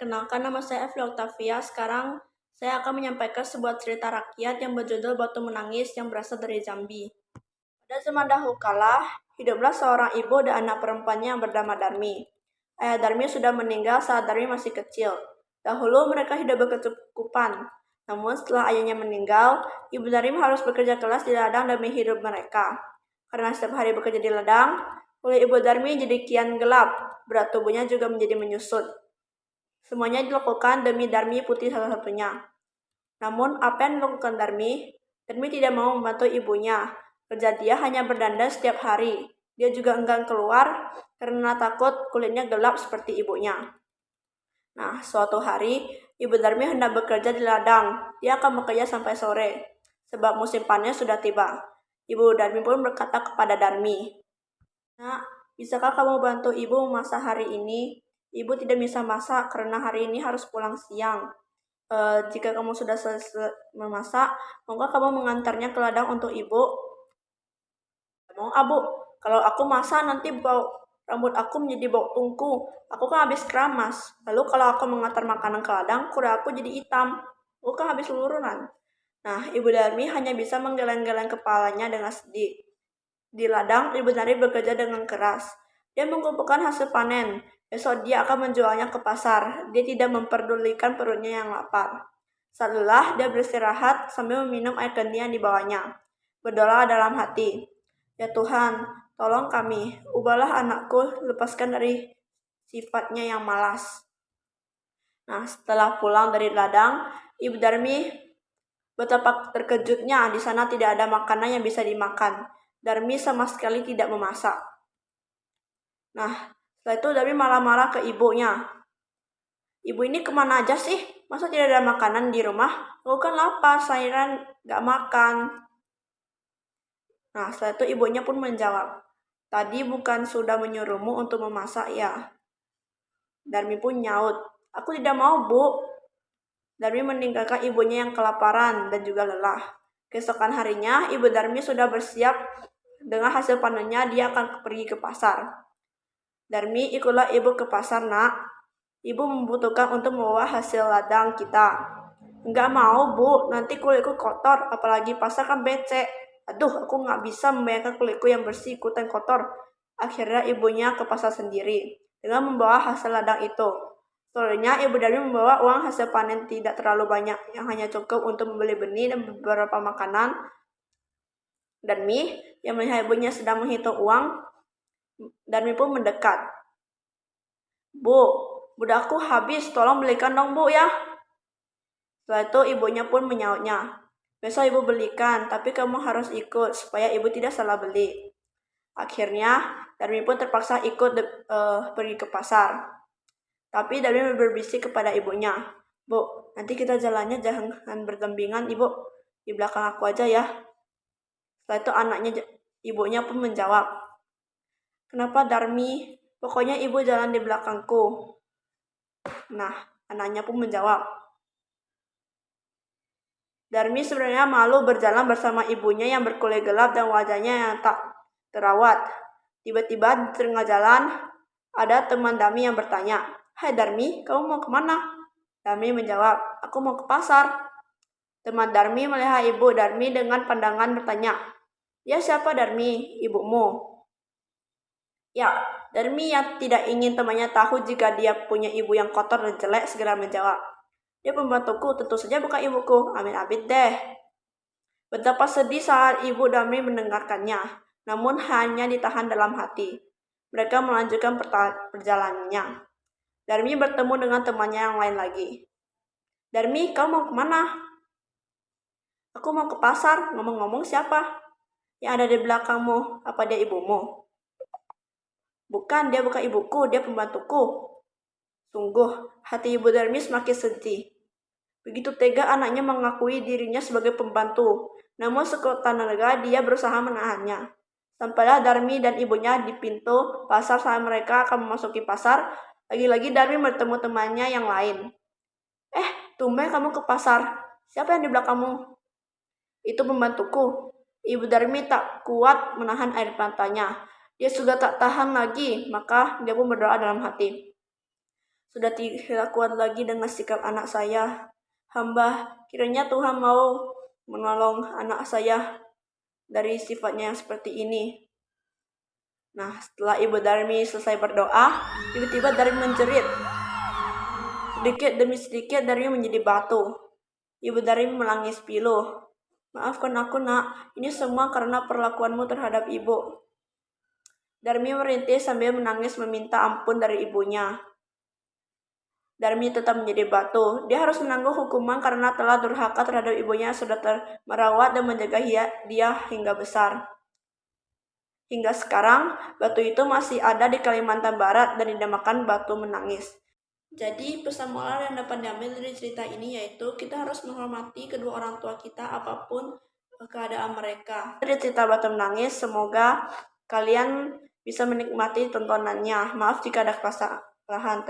Perkenalkan, nama saya Evi Octavia. Sekarang saya akan menyampaikan sebuah cerita rakyat yang berjudul Batu Menangis yang berasal dari Jambi. Pada zaman dahulu kala, hiduplah seorang ibu dan anak perempuannya yang bernama Darmi. Ayah Darmi sudah meninggal saat Darmi masih kecil. Dahulu mereka hidup berkecukupan. Namun setelah ayahnya meninggal, ibu Darmi harus bekerja keras di ladang demi hidup mereka. Karena setiap hari bekerja di ladang, kulit ibu Darmi jadi kian gelap, berat tubuhnya juga menjadi menyusut. Semuanya dilakukan demi Darmi putih satu-satunya. Namun, apa yang dilakukan Darmi? Darmi tidak mau membantu ibunya. Kerja dia hanya berdandan setiap hari. Dia juga enggan keluar karena takut kulitnya gelap seperti ibunya. Nah, suatu hari, ibu Darmi hendak bekerja di ladang. Dia akan bekerja sampai sore, sebab musim panen sudah tiba. Ibu Darmi pun berkata kepada Darmi, "Nak, bisakah kamu bantu ibu memasak hari ini? Ibu tidak bisa masak karena hari ini harus pulang siang. Jika kamu sudah selesai memasak, maukah kamu mengantarnya ke ladang untuk ibu?" "Mau, abu. Kalau aku masak nanti rambut aku menjadi bau tungku. Aku kan habis keramas. Lalu kalau aku mengantar makanan ke ladang, kuda aku jadi hitam. Aku kan habis luluran." Nah, Ibu Darmi hanya bisa menggeleng-geleng kepalanya dengan sedih. Di ladang, Ibu Darmi bekerja dengan keras. Dia mengumpulkan hasil panen. Besok dia akan menjualnya ke pasar. Dia tidak memperdulikan perutnya yang lapar. Saat lelah, dia beristirahat sambil meminum air kendi yang dibawanya. Berdoa dalam hati, "Ya Tuhan, tolong kami, ubahlah anakku, lepaskan dari sifatnya yang malas." Nah, setelah pulang dari ladang, Ibu Darmi betapa terkejutnya, di sana tidak ada makanan yang bisa dimakan. Darmi sama sekali tidak memasak. Nah, setelah itu Darmi marah-marah ke ibunya. "Ibu ini kemana aja sih? Masa tidak ada makanan di rumah? Aku kan lapar, saya gak makan." Nah, setelah itu ibunya pun menjawab, "Tadi bukan sudah menyuruhmu untuk memasak ya?" Darmi pun nyaut, "Aku tidak mau, Bu." Darmi meninggalkan ibunya yang kelaparan dan juga lelah. Keesokan harinya, Ibu Darmi sudah bersiap dengan hasil panennya. Dia akan pergi ke pasar. "Darmi, ikutlah ibu ke pasar, nak. Ibu membutuhkan untuk membawa hasil ladang kita." "Enggak mau, Bu. Nanti kulitku kotor, apalagi pasar kan becek." "Aduh, aku nggak bisa membayangkan kulitku yang bersih ikutan kotor." Akhirnya ibunya ke pasar sendiri dengan membawa hasil ladang itu. Setelahnya, Ibu Darmi membawa uang hasil panen tidak terlalu banyak, yang hanya cukup untuk membeli benih dan beberapa makanan. Darmi yang melihat ibunya sedang menghitung uang, Darmi pun mendekat. "Bu, budakku habis, tolong belikan dong, Bu ya." Setelah itu ibunya pun menyautnya, "Besok ibu belikan, tapi kamu harus ikut supaya ibu tidak salah beli." Akhirnya, Darmi pun terpaksa ikut pergi ke pasar. Tapi Darmi berbisik kepada ibunya, "Bu, nanti kita jalannya jangan berdampingan, Ibu. Di belakang aku aja ya." Setelah itu ibunya pun menjawab, "Kenapa Darmi? Pokoknya ibu jalan di belakangku." Nah, anaknya pun menjawab, Darmi sebenarnya malu berjalan bersama ibunya yang berkulit gelap dan wajahnya yang tak terawat. Tiba-tiba di tengah jalan, ada teman Darmi yang bertanya, "Hai Darmi, kamu mau kemana?" Darmi menjawab, "Aku mau ke pasar." Teman Darmi melihat ibu Darmi dengan pandangan bertanya, "Ya siapa Darmi, ibumu?" "Ya." Darmi yang tidak ingin temannya tahu jika dia punya ibu yang kotor dan jelek segera menjawab, "Dia pembantuku, tentu saja bukan ibuku. Amin-amin deh." Betapa sedih saat ibu Darmi mendengarkannya, namun hanya ditahan dalam hati. Mereka melanjutkan perjalanannya. Darmi bertemu dengan temannya yang lain lagi. "Darmi, kamu mau kemana?" "Aku mau ke pasar." "Ngomong-ngomong siapa yang ada di belakangmu? Apa dia ibumu?" "Bukan, dia bukan ibuku, dia pembantuku." Sungguh, hati ibu Darmi semakin sedih. Begitu tega anaknya mengakui dirinya sebagai pembantu. Namun sekuat tenaga dia berusaha menahannya. Sampailah Darmi dan ibunya di pintu pasar. Saat mereka akan memasuki pasar, lagi-lagi Darmi bertemu temannya yang lain. Tumben kamu ke pasar. Siapa yang di belakangmu?" "Itu pembantuku." Ibu Darmi tak kuat menahan air matanya. Dia sudah tak tahan lagi, maka dia pun berdoa dalam hati, sudah tidak kuat lagi dengan sikap anak saya. Hamba, kiranya Tuhan mau menolong anak saya dari sifatnya yang seperti ini. Nah, setelah Ibu Darmi selesai berdoa, tiba-tiba Darmi menjerit. Sedikit demi sedikit Darmi menjadi batu. Ibu Darmi menangis pilu. Maafkan aku, Nak. Ini semua karena perlakuanmu terhadap ibu. Darmi merintih sambil menangis meminta ampun dari ibunya. Darmi tetap menjadi batu. Dia harus menanggung hukuman karena telah durhaka terhadap ibunya yang sudah merawat dan menjaga dia hingga besar. Hingga sekarang, batu itu masih ada di Kalimantan Barat dan dinamakan batu menangis. Jadi pesan moral yang dapat diambil dari cerita ini yaitu kita harus menghormati kedua orang tua kita apapun keadaan mereka. Dari cerita batu menangis, semoga kalian bisa menikmati tontonannya. Maaf jika ada kesalahan.